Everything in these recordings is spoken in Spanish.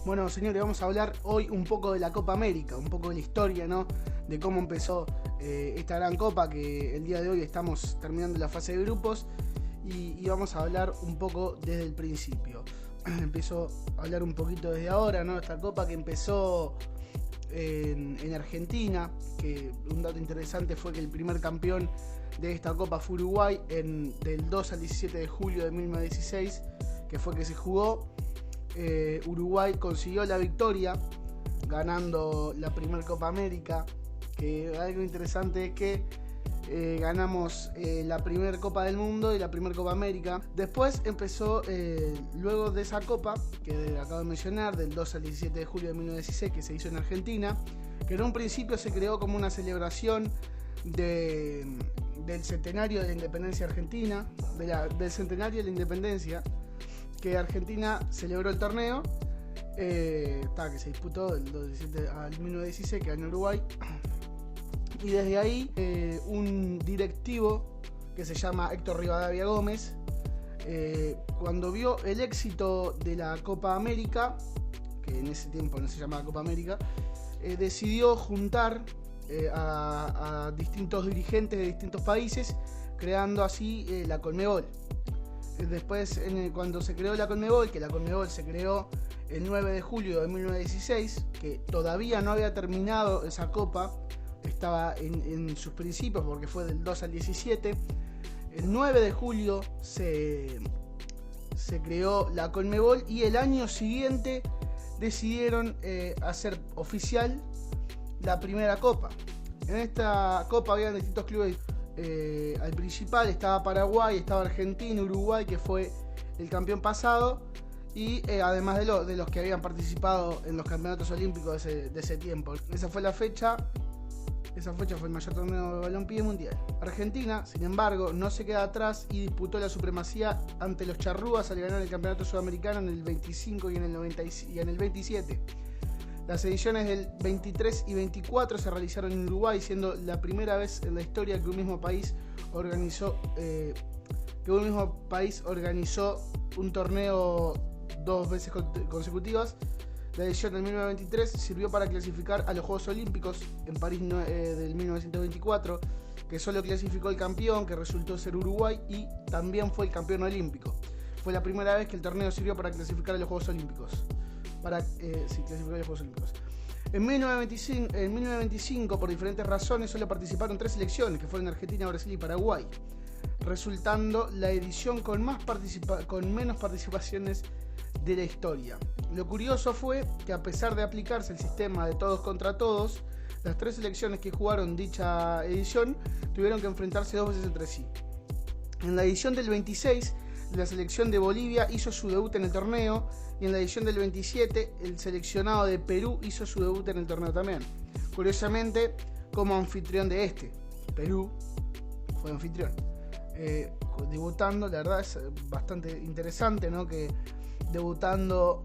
Bueno, señores, vamos a hablar hoy un poco de la Copa América, un poco de la historia, ¿no? De cómo empezó esta gran copa, que el día de hoy estamos terminando la fase de grupos y vamos a hablar un poco desde el principio. Empiezo a hablar un poquito desde ahora, ¿no? Esta copa que empezó en Argentina, que un dato interesante fue que el primer campeón de esta copa fue Uruguay del 2 al 17 de julio de 1916, que fue que se jugó. Uruguay consiguió la victoria ganando la primera Copa América, que algo interesante es que ganamos la primera Copa del Mundo y la primera Copa América. Después empezó, luego de esa Copa que acabo de mencionar, del 2 al 17 de julio de 1916, que se hizo en Argentina, que en un principio se creó como una celebración del centenario de la independencia argentina, del centenario de la independencia, que Argentina celebró el torneo, que se disputó del 17 al 1916, que ganó Uruguay. Y desde ahí un directivo que se llama Héctor Rivadavia Gómez, cuando vio el éxito de la Copa América, que en ese tiempo no se llamaba Copa América, decidió juntar a distintos dirigentes de distintos países, creando así la Conmebol. Después, cuando se creó la Conmebol, que la Conmebol se creó el 9 de julio de 1916, que todavía no había terminado esa copa, estaba en sus principios porque fue del 2 al 17. El 9 de julio se creó la Conmebol y el año siguiente decidieron hacer oficial la primera copa. En esta copa había distintos clubes. Al principal estaba Paraguay, estaba Argentina, Uruguay, que fue el campeón pasado, y además de los que habían participado en los campeonatos olímpicos de ese tiempo. Esa fue el mayor torneo de balompié mundial. Argentina, sin embargo, no se queda atrás y disputó la supremacía ante los charrúas al ganar el campeonato sudamericano en el 25 y en el 27. Las ediciones del 23 y 24 se realizaron en Uruguay, siendo la primera vez en la historia que un mismo país organizó un torneo dos veces consecutivas. La edición del 1923 sirvió para clasificar a los Juegos Olímpicos en París del 1924, que solo clasificó el campeón, que resultó ser Uruguay, y también fue el campeón olímpico. Fue la primera vez que el torneo sirvió para clasificar a los Juegos Olímpicos. En 1925, por diferentes razones, solo participaron 3 selecciones, que fueron Argentina, Brasil y Paraguay, resultando la edición con menos participaciones de la historia. Lo curioso fue que, a pesar de aplicarse el sistema de todos contra todos, las 3 selecciones que jugaron dicha edición tuvieron que enfrentarse 2 veces entre sí. En la edición del 26, la selección de Bolivia hizo su debut en el torneo, y en la edición del 27 el seleccionado de Perú hizo su debut en el torneo también. Curiosamente, como anfitrión de Perú fue anfitrión, debutando. La verdad es bastante interesante, ¿no? Que debutando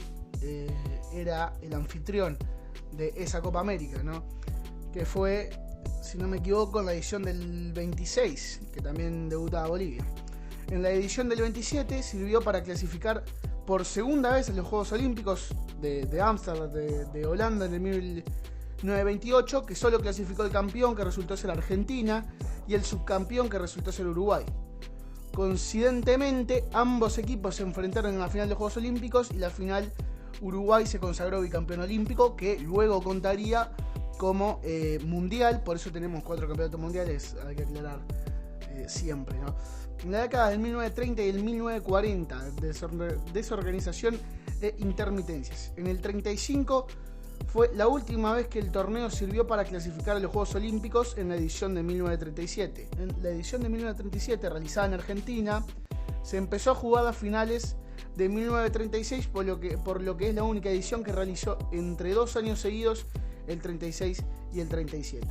era el anfitrión de esa Copa América, ¿no? Que fue, si no me equivoco, en la edición del 26, que también debutaba Bolivia. En la edición del 27 sirvió para clasificar por segunda vez en los Juegos Olímpicos de Ámsterdam, de Holanda, en el 1928, que solo clasificó el campeón, que resultó ser Argentina, y el subcampeón, que resultó ser Uruguay. Coincidentemente, ambos equipos se enfrentaron en la final de los Juegos Olímpicos, y la final Uruguay se consagró bicampeón olímpico, que luego contaría como mundial. Por eso tenemos 4 campeonatos mundiales, hay que aclarar siempre, ¿no? En la década del 1930 y el 1940, desorganización e intermitencias. En el 35 fue la última vez que el torneo sirvió para clasificar a los Juegos Olímpicos, en la edición de 1937. En la edición de 1937, realizada en Argentina, se empezó a jugar a finales de 1936, por lo que es la única edición que realizó entre 2 años seguidos, el 36 y el 37.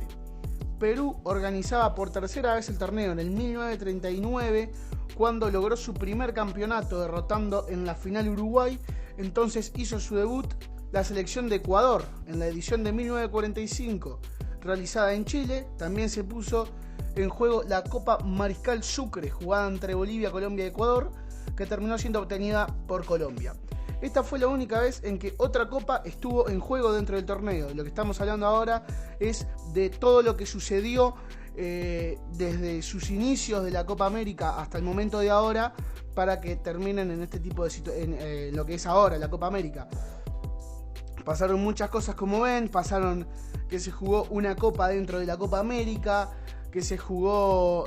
Perú organizaba por tercera vez el torneo en el 1939, cuando logró su primer campeonato derrotando en la final Uruguay. Entonces hizo su debut la selección de Ecuador. En la edición de 1945, realizada en Chile, también se puso en juego la Copa Mariscal Sucre, jugada entre Bolivia, Colombia y Ecuador, que terminó siendo obtenida por Colombia. Esta fue la única vez en que otra copa estuvo en juego dentro del torneo. Lo que estamos hablando ahora es de todo lo que sucedió desde sus inicios de la Copa América hasta el momento de ahora, para que terminen en este tipo de en lo que es ahora la Copa América. Pasaron muchas cosas, como ven. Pasaron que se jugó una copa dentro de la Copa América, que se jugó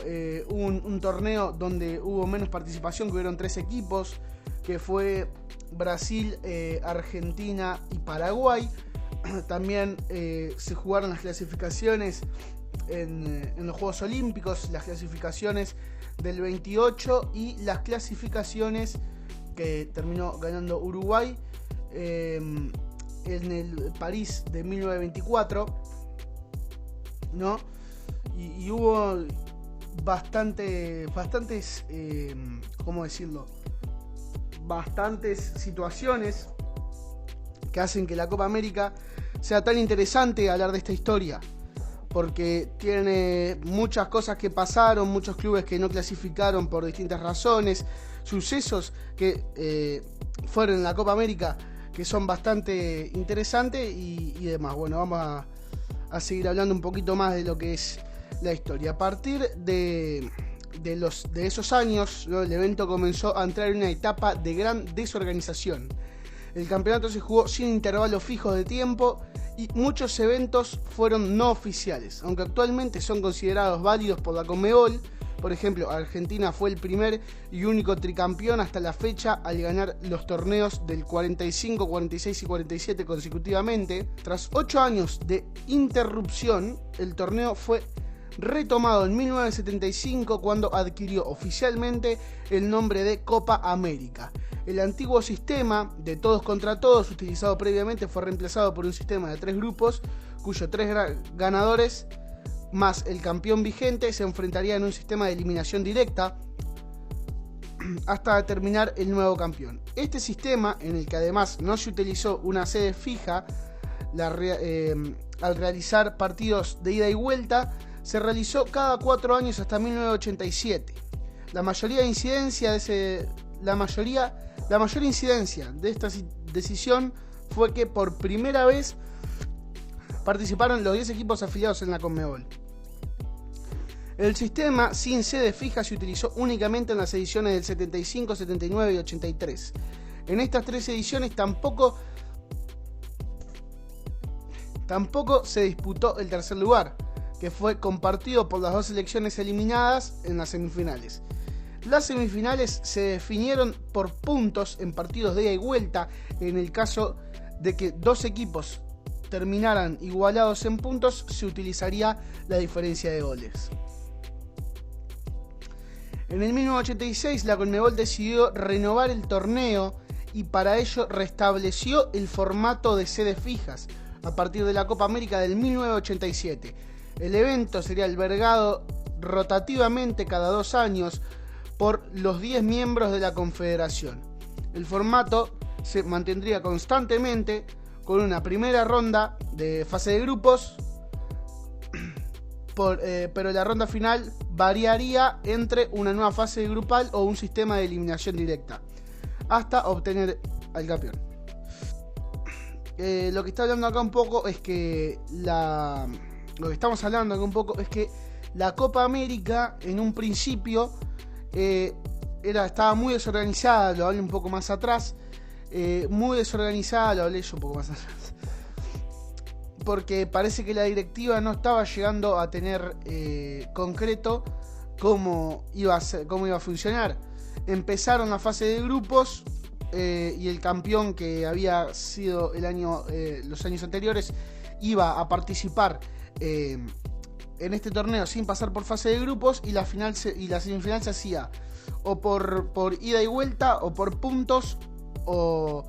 un torneo donde hubo menos participación, que hubieron 3 equipos, que fue Brasil, Argentina y Paraguay. También se jugaron las clasificaciones en los Juegos Olímpicos, las clasificaciones del 28 y las clasificaciones que terminó ganando Uruguay en el París de 1924, ¿no? Y hubo bastantes, ¿cómo decirlo? Bastantes situaciones que hacen que la Copa América sea tan interesante hablar de esta historia, porque tiene muchas cosas que pasaron, muchos clubes que no clasificaron por distintas razones, sucesos que fueron en la Copa América que son bastante interesantes y demás. Bueno, vamos a seguir hablando un poquito más de lo que es la historia. A partir de esos años, ¿no? El evento comenzó a entrar en una etapa de gran desorganización. El campeonato se jugó sin intervalos fijos de tiempo y muchos eventos fueron no oficiales, aunque actualmente son considerados válidos por la Conmebol. Por ejemplo, Argentina fue el primer y único tricampeón hasta la fecha al ganar los torneos del 45, 46 y 47 consecutivamente. Tras 8 años de interrupción, el torneo fue retomado en 1975, cuando adquirió oficialmente el nombre de Copa América. El antiguo sistema de todos contra todos, utilizado previamente, fue reemplazado por un sistema de 3 grupos, cuyos 3 ganadores más el campeón vigente se enfrentarían en un sistema de eliminación directa hasta determinar el nuevo campeón. Este sistema, en el que además no se utilizó una sede fija al realizar partidos de ida y vuelta, se realizó cada 4 años hasta 1987. La mayor incidencia de esta decisión fue que por primera vez participaron los 10 equipos afiliados en la Conmebol. El sistema sin sede fija se utilizó únicamente en las ediciones del 75, 79 y 83. En estas 3 ediciones tampoco se disputó el tercer lugar, que fue compartido por las 2 selecciones eliminadas en las semifinales. Las semifinales se definieron por puntos en partidos de ida y vuelta. En el caso de que 2 equipos terminaran igualados en puntos, se utilizaría la diferencia de goles. En el 1986, la Conmebol decidió renovar el torneo y para ello restableció el formato de sedes fijas a partir de la Copa América del 1987. El evento sería albergado rotativamente cada 2 años por los 10 miembros de la Confederación. El formato se mantendría constantemente, con una primera ronda de fase de grupos, pero la ronda final variaría entre una nueva fase grupal o un sistema de eliminación directa, hasta obtener al campeón. Lo que está hablando acá un poco es que la Copa América en un principio estaba muy desorganizada. Lo hablé un poco más atrás. Muy desorganizada, lo hablé yo un poco más atrás, porque parece que la directiva no estaba llegando a tener concreto cómo iba a funcionar. Empezaron la fase de grupos y el campeón, que había sido los años anteriores, iba a participar en este torneo sin pasar por fase de grupos, y la semifinal se hacía o por ida y vuelta, o por puntos, o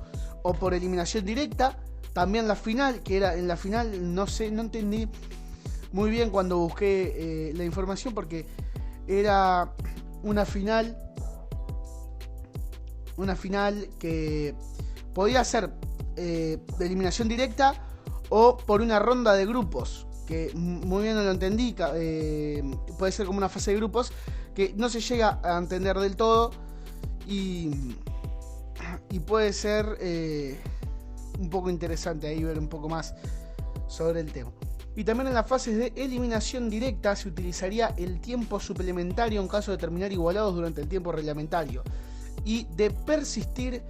por eliminación directa. También la final, que era en la final, no entendí muy bien cuando busqué la información, porque era una final que podía ser de eliminación directa o por una ronda de grupos, que muy bien no lo entendí. Puede ser como una fase de grupos que no se llega a entender del todo, y y puede ser un poco interesante ahí ver un poco más sobre el tema. Y también en las fases de eliminación directa se utilizaría el tiempo suplementario en caso de terminar igualados durante el tiempo reglamentario. Y de persistir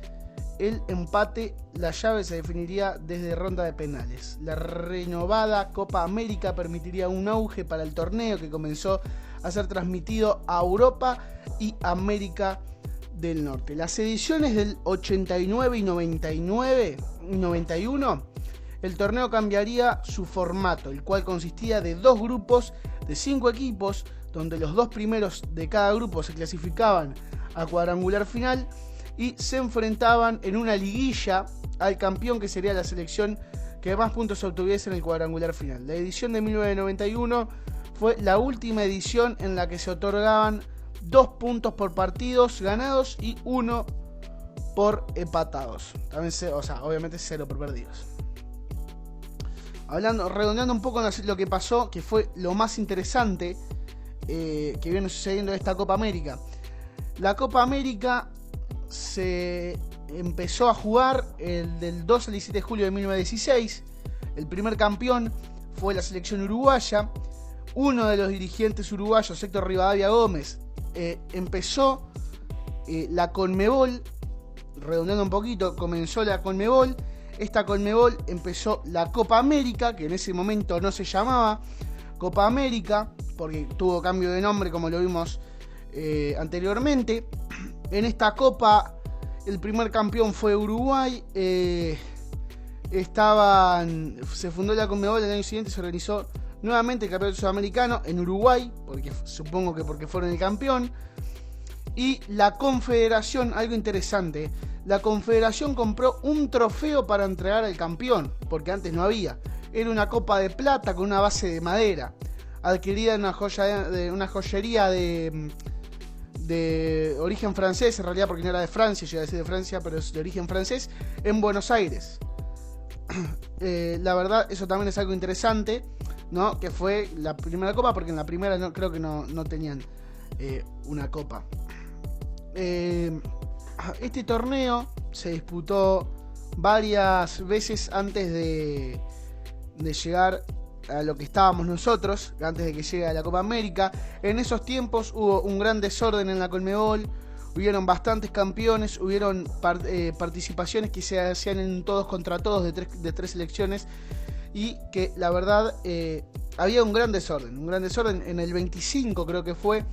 el empate, la llave se definiría desde ronda de penales. La renovada Copa América permitiría un auge para el torneo que comenzó a ser transmitido a Europa y América del Norte. Las ediciones del 89 y 91, el torneo cambiaría su formato, el cual consistía de 2 grupos de 5 equipos, donde los 2 primeros de cada grupo se clasificaban a cuadrangular final y se enfrentaban en una liguilla al campeón, que sería la selección que más puntos obtuviese en el cuadrangular final. La edición de 1991 fue la última edición en la que se otorgaban 2 puntos por partidos ganados y 1 por empatados. También obviamente 0 por perdidos. Redondeando un poco lo que pasó, que fue lo más interesante que viene sucediendo en esta Copa América. La Copa América se empezó a jugar del 2 al 17 de julio de 1916. El primer campeón fue la selección uruguaya. Uno de los dirigentes uruguayos, Héctor Rivadavia Gómez, empezó la Conmebol. Redondeando un poquito, comenzó la Conmebol. Esta Conmebol empezó la Copa América, que en ese momento no se llamaba Copa América, porque tuvo cambio de nombre, como lo vimos anteriormente. En esta Copa, el primer campeón fue Uruguay. Se fundó la Conmebol, el año siguiente se organizó nuevamente el campeonato sudamericano en Uruguay, supongo que porque fueron el campeón. Y la Confederación, algo interesante, la Confederación compró un trofeo para entregar al campeón, porque antes no había. Era una copa de plata con una base de madera, adquirida en una joyería de origen francés, en realidad porque no era de Francia, yo iba a decir de Francia, pero es de origen francés, en Buenos Aires. La verdad, eso también es algo interesante, ¿no? Que fue la primera copa, porque en la primera creo que no tenían una copa. Este torneo se disputó varias veces antes de llegar a lo que estábamos nosotros, antes de que llegue a la Copa América. En esos tiempos hubo un gran desorden en la Conmebol, hubieron bastantes campeones, hubieron participaciones que se hacían en todos contra todos de tres selecciones, y que la verdad había un gran desorden. En el 25 creo que fue,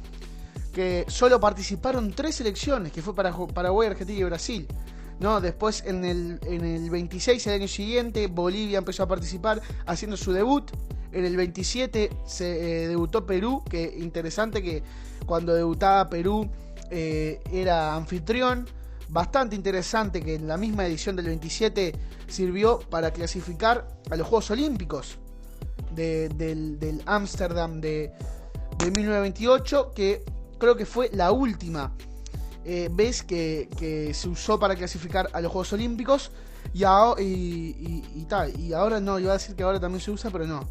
que solo participaron 3 selecciones, que fue para Paraguay, Argentina y Brasil, ¿no? Después en el 26, el año siguiente, Bolivia empezó a participar haciendo su debut. En el 27 se debutó Perú, que interesante que cuando debutaba Perú era anfitrión. Bastante interesante que en la misma edición del 27 sirvió para clasificar a los Juegos Olímpicos del Ámsterdam de 1928, que creo que fue la última vez que se usó para clasificar a los Juegos Olímpicos. Y ahora no, iba a decir que ahora también se usa, pero no,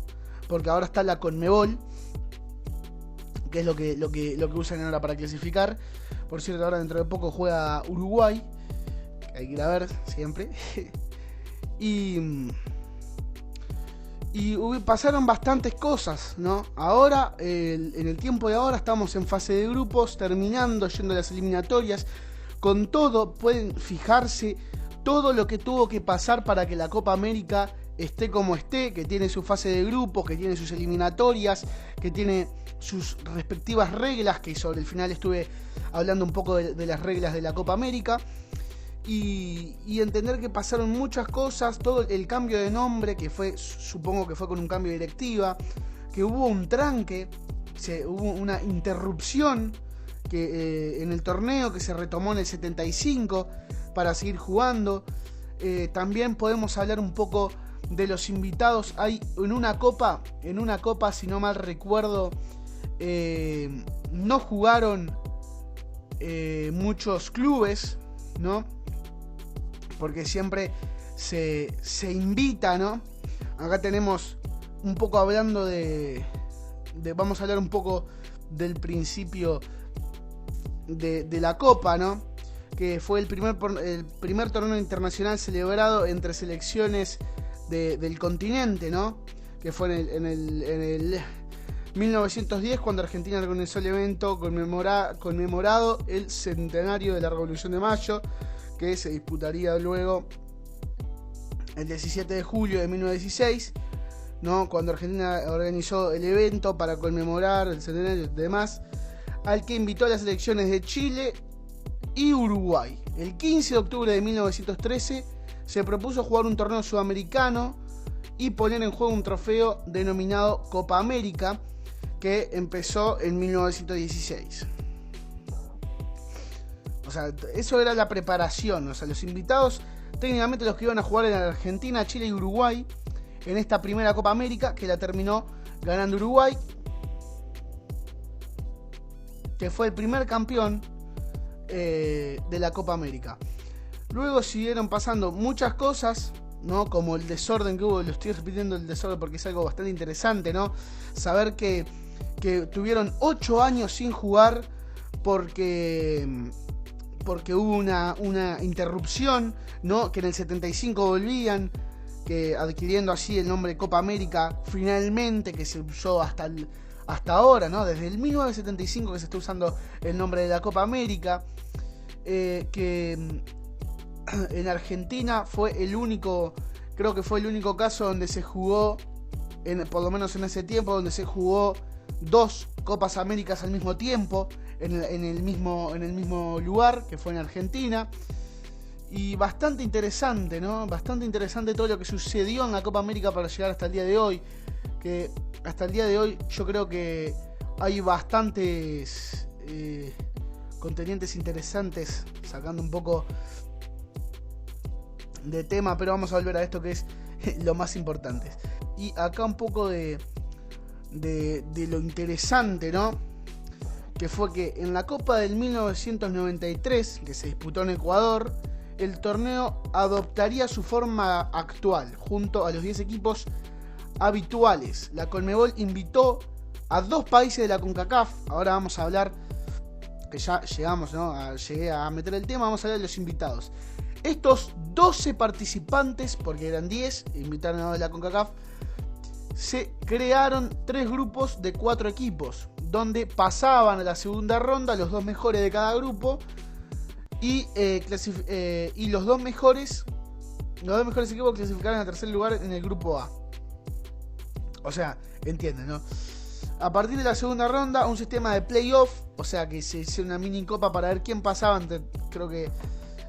porque ahora está la Conmebol, que es lo que usan ahora para clasificar. Por cierto, ahora dentro de poco juega Uruguay, hay que ir a ver siempre. Y pasaron bastantes cosas, ¿no? Ahora, en el tiempo de ahora, estamos en fase de grupos, terminando, yendo a las eliminatorias. Con todo, pueden fijarse todo lo que tuvo que pasar para que la Copa América esté como esté, que tiene su fase de grupos, que tiene sus eliminatorias, que tiene sus respectivas reglas, que sobre el final estuve hablando un poco de las reglas de la Copa América. Y entender que pasaron muchas cosas, todo el cambio de nombre, que supongo que fue con un cambio de directiva, que hubo un tranque, hubo una interrupción en el torneo que se retomó en el 75 para seguir jugando. También podemos hablar un poco de los invitados. Hay en una copa, si no mal recuerdo, no jugaron muchos clubes, ¿no? Porque siempre se invita, ¿no? Acá tenemos un poco hablando vamos a hablar un poco del principio de la Copa, ¿no? que fue el primer torneo internacional celebrado entre selecciones del continente, ¿no? Que fue en el 1910, cuando Argentina organizó el evento conmemorado el centenario de la Revolución de Mayo, que se disputaría luego el 17 de julio de 1916, ¿no? Cuando Argentina organizó el evento para conmemorar el centenario y demás, al que invitó a las selecciones de Chile y Uruguay. El 15 de octubre de 1913 se propuso jugar un torneo sudamericano y poner en juego un trofeo denominado Copa América, que empezó en 1916. O sea, eso era la preparación. O sea, los invitados, técnicamente los que iban a jugar eran Argentina, Chile y Uruguay en esta primera Copa América, que la terminó ganando Uruguay, que fue el primer campeón de la Copa América. Luego siguieron pasando muchas cosas, ¿no? Como el desorden que hubo. Lo estoy repitiendo, el desorden, porque es algo bastante interesante, ¿no? Saber que tuvieron 8 años sin jugar porque hubo una interrupción, ¿no? Que en el 75 volvían, que adquiriendo así el nombre Copa América finalmente, que se usó hasta ahora, ¿no? Desde el 1975 que se está usando el nombre de la Copa América, que en Argentina fue el único, creo que fue el único caso donde se jugó, por lo menos en ese tiempo, donde se jugó 2 Copas Américas al mismo tiempo, en el mismo lugar, que fue en Argentina. Y bastante interesante, ¿no? Bastante interesante todo lo que sucedió en la Copa América para llegar hasta el día de hoy. Que hasta el día de hoy yo creo que hay bastantes contendientes interesantes, sacando un poco de tema, pero vamos a volver a esto que es lo más importante. Y acá un poco de lo interesante, ¿no? Que fue que en la Copa del 1993, que se disputó en Ecuador, el torneo adoptaría su forma actual, junto a los 10 equipos habituales. La Conmebol invitó a 2 países de la CONCACAF. Ahora vamos a hablar, que ya llegamos, ¿no? Llegué a meter el tema, vamos a hablar de los invitados. Estos 12 participantes, porque eran 10, invitaron a la CONCACAF, se crearon 3 grupos de 4 equipos, donde pasaban a la segunda ronda los 2 mejores de cada grupo, y los dos mejores equipos clasificaron al tercer lugar en el grupo A. O sea, entienden, ¿no? A partir de la segunda ronda, un sistema de playoff, o sea que se hizo una mini copa para ver quién pasaba entre, creo que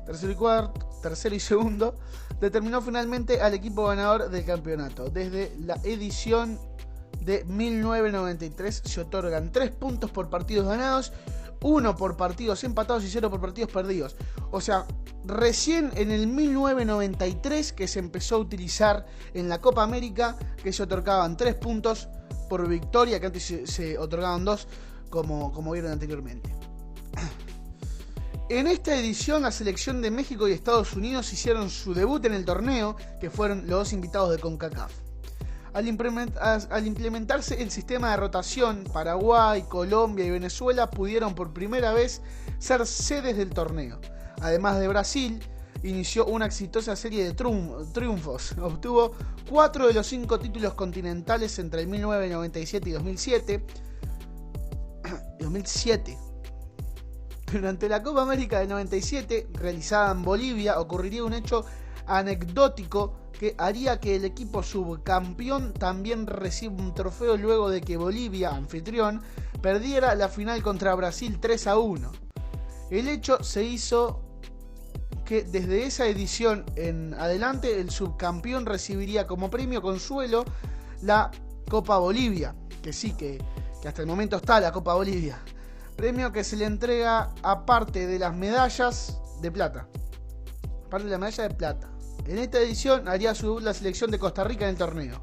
tercero y segundo, determinó finalmente al equipo ganador del campeonato. Desde la edición de 1993 se otorgan 3 puntos por partidos ganados, 1 por partidos empatados y 0 por partidos perdidos. O sea, recién en el 1993 que se empezó a utilizar en la Copa América, que se otorgaban 3 puntos por victoria, que antes se otorgaban 2, como vieron anteriormente. En esta edición, la selección de México y Estados Unidos hicieron su debut en el torneo, que fueron los 2 invitados de CONCACAF. Al implementarse el sistema de rotación, Paraguay, Colombia y Venezuela pudieron por primera vez ser sedes del torneo. Además de Brasil, inició una exitosa serie de triunfos. Obtuvo 4 de los 5 títulos continentales entre el 1997 y 2007. Durante la Copa América del 97, realizada en Bolivia, ocurriría un hecho anecdótico que haría que el equipo subcampeón también reciba un trofeo luego de que Bolivia, anfitrión, perdiera la final contra Brasil 3-1. El hecho se hizo que desde esa edición en adelante el subcampeón recibiría como premio consuelo la Copa Bolivia, que hasta el momento está la Copa Bolivia. Premio que se le entrega aparte de las medallas de plata. Aparte de la medalla de plata. En esta edición haría su debut la selección de Costa Rica en el torneo.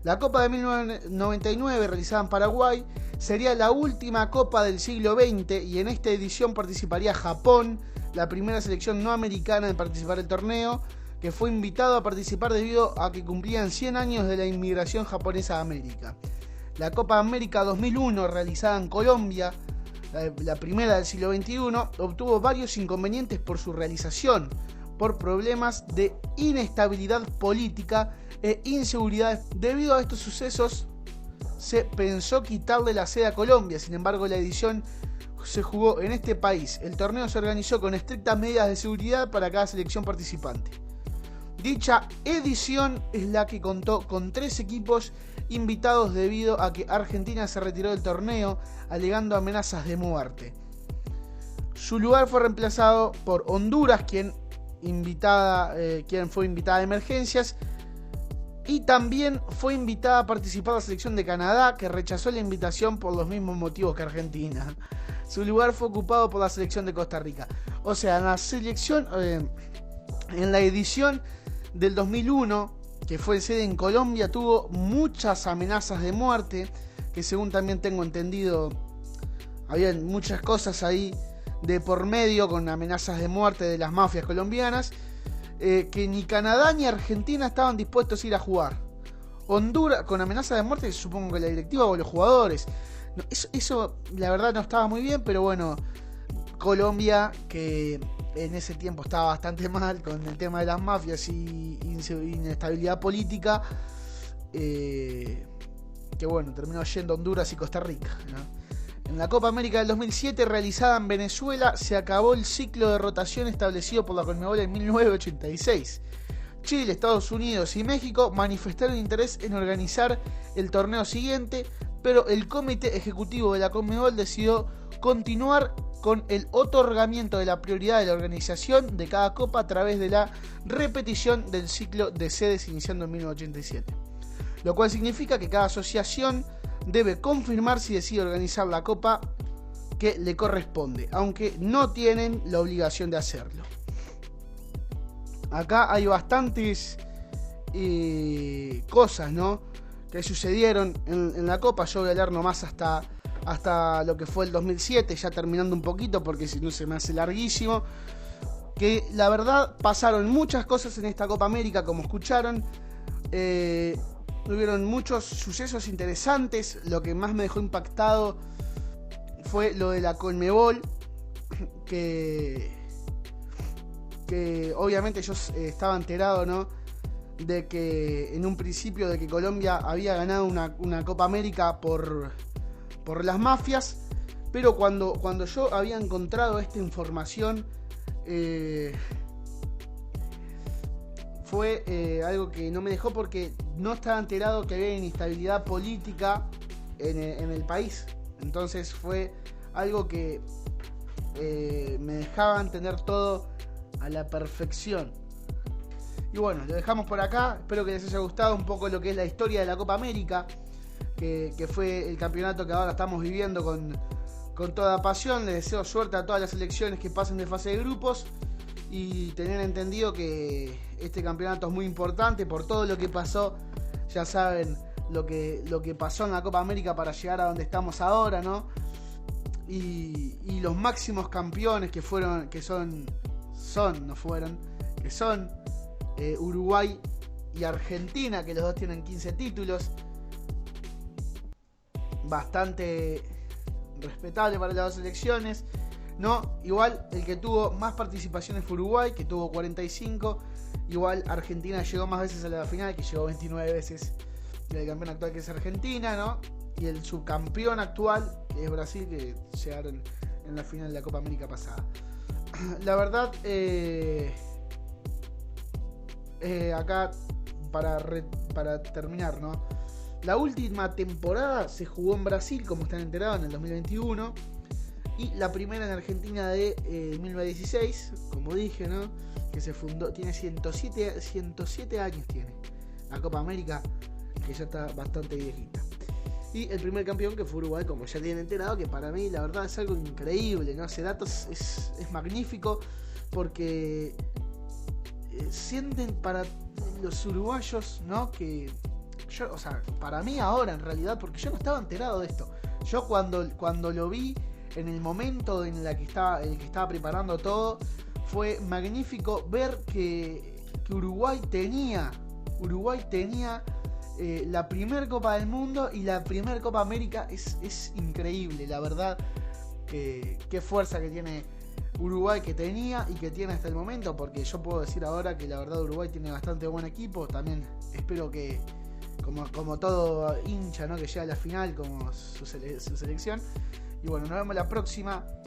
La Copa de 1999, realizada en Paraguay, sería la última Copa del siglo XX y en esta edición participaría Japón, la primera selección no americana en participar del torneo, que fue invitado a participar debido a que cumplían 100 años de la inmigración japonesa a América. La Copa América 2001, realizada en Colombia, la primera del siglo XXI, obtuvo varios inconvenientes por su realización, por problemas de inestabilidad política e inseguridad. Debido a estos sucesos, se pensó quitarle la sede a Colombia. Sin embargo, la edición se jugó en este país. El torneo se organizó con estrictas medidas de seguridad para cada selección participante. Dicha edición es la que contó con 3 equipos invitados debido a que Argentina se retiró del torneo alegando amenazas de muerte. Su lugar fue reemplazado por Honduras, quien fue invitada de emergencias, y también fue invitada a participar la selección de Canadá, que rechazó la invitación por los mismos motivos que Argentina. Su lugar fue ocupado por la selección de Costa Rica. O sea, en la edición del 2001, que fue sede en Colombia, tuvo muchas amenazas de muerte, que según también tengo entendido, había muchas cosas ahí de por medio con amenazas de muerte de las mafias colombianas, que ni Canadá ni Argentina estaban dispuestos a ir a jugar. Honduras, con amenazas de muerte, supongo que la directiva o los jugadores. Eso la verdad no estaba muy bien, pero bueno, Colombia, que en ese tiempo estaba bastante mal con el tema de las mafias y inestabilidad política, que bueno, terminó yendo a Honduras y Costa Rica, ¿no? En la Copa América del 2007, realizada en Venezuela, se acabó el ciclo de rotación establecido por la Conmebol en 1986. Chile, Estados Unidos y México manifestaron interés en organizar el torneo siguiente, pero el comité ejecutivo de la Conmebol decidió continuar con el otorgamiento de la prioridad de la organización de cada copa a través de la repetición del ciclo de sedes iniciando en 1987. Lo cual significa que cada asociación debe confirmar si decide organizar la copa que le corresponde, aunque no tienen la obligación de hacerlo. Acá hay bastantes cosas, ¿no?, que sucedieron en la copa. Yo voy a hablar nomás hasta lo que fue el 2007, ya terminando un poquito porque si no se me hace larguísimo. Que la verdad pasaron muchas cosas en esta Copa América, como escucharon. Hubieron muchos sucesos interesantes. Lo que más me dejó impactado fue lo de la Conmebol, que obviamente yo estaba enterado, ¿no?, de que en un principio de que Colombia había ganado una Copa América por las mafias, pero cuando yo había encontrado esta información, fue algo que no me dejó, porque no estaba enterado que había inestabilidad política en el país. Entonces fue algo que me dejaba entender todo a la perfección. Y bueno, lo dejamos por acá. Espero que les haya gustado un poco lo que es la historia de la Copa América, que fue el campeonato que ahora estamos viviendo con toda pasión. Les deseo suerte a todas las selecciones que pasen de fase de grupos, y tener entendido que este campeonato es muy importante por todo lo que pasó. Ya saben lo que pasó en la Copa América para llegar a donde estamos ahora, ¿no? Y los máximos campeones que son Uruguay y Argentina, que los dos tienen 15 títulos. Bastante respetable para las dos selecciones, ¿no? Igual el que tuvo más participaciones fue Uruguay, que tuvo 45. Igual Argentina llegó más veces a la final, que llegó 29 veces. Y el campeón actual, que es Argentina, ¿no? Y el subcampeón actual, que es Brasil, que llegaron en la final de la Copa América pasada. La verdad, acá para terminar, ¿no?, la última temporada se jugó en Brasil, como están enterados, en el 2021, y la primera en Argentina de 1916, como dije, ¿no?, que se fundó, tiene 107 años tiene la Copa América, que ya está bastante viejita. Y el primer campeón, que fue Uruguay, como ya tienen enterado, que para mí la verdad es algo increíble, ¿no? Ese dato es magnífico, porque sienten para los uruguayos, ¿no?, que yo, o sea, para mí ahora en realidad, porque yo no estaba enterado de esto. Yo cuando lo vi en el momento en el que estaba preparando todo, fue magnífico ver que Uruguay tenía la primer Copa del Mundo y la primer Copa América. Es increíble, la verdad. qué fuerza que tiene Uruguay, que tenía y que tiene hasta el momento, porque yo puedo decir ahora que la verdad Uruguay tiene bastante buen equipo. También espero que, como todo hincha, ¿no?, que llegue a la final como su selección. Y bueno, nos vemos la próxima.